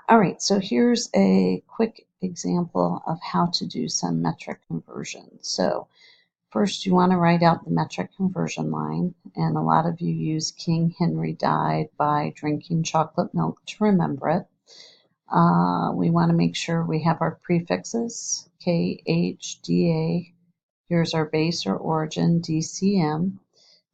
All right, so here's a quick example of how to do some metric conversion. So first you want to write out the metric conversion line, and a lot of you use King Henry died by drinking chocolate milk to remember it. We want to make sure we have our prefixes, K, H, D, A. Here's our base or origin, DCM.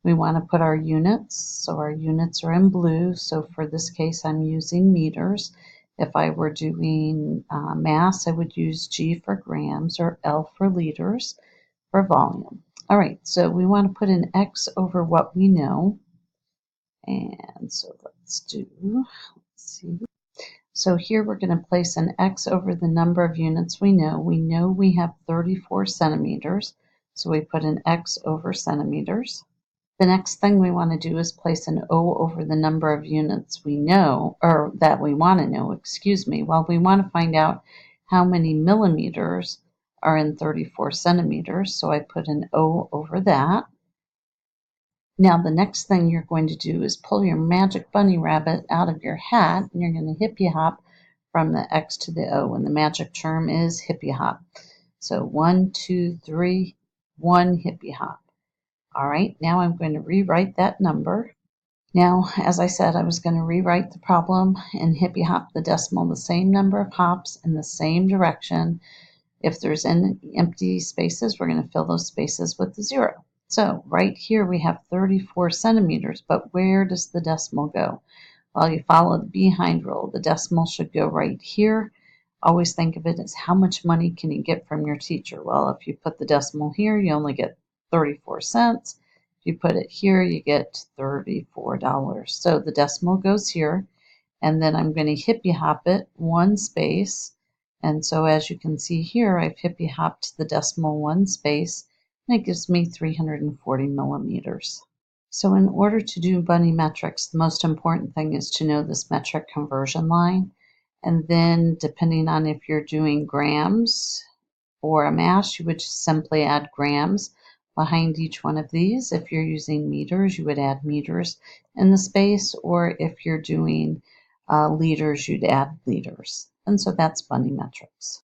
We want to put our units, so our units are in blue. So for this case, I'm using meters. If I were doing mass, I would use G for grams or L for liters for volume. All right, so we want to put an X over what we know. And so let's see. So here we're going to place an X over the number of units we know. We know we have 34 centimeters, so we put an X over centimeters. The next thing we want to do is place an O over the number of units we know, or that we want to know, excuse me. Well, we want to find out how many millimeters are in 34 centimeters, so I put an O over that. Now the next thing you're going to do is pull your magic bunny rabbit out of your hat, and you're going to hippy hop from the X to the O, and the magic term is hippy hop. So 1, 2, 3, 1 hippy hop. All right, now I'm going to rewrite that number. Now, as I said, I was going to rewrite the problem and hippy hop the decimal the same number of hops in the same direction. If there's any empty spaces, we're going to fill those spaces with the 0. So right here we have 34 centimeters, but where does the decimal go? Well, you follow the behind rule. The decimal should go right here. Always think of it as how much money can you get from your teacher? Well, if you put the decimal here, you only get 34 cents. If you put it here, you get $34. So the decimal goes here, and then I'm going to hippy hop it one space. And so as you can see here, I've hippy hopped the decimal one space, and it gives me 340 millimeters. So in order to do bunny metrics, the most important thing is to know this metric conversion line. And then depending on if you're doing grams or a mass, you would just simply add grams behind each one of these. If you're using meters, you would add meters in the space, or if you're doing liters, you'd add liters. And so that's bunny metrics.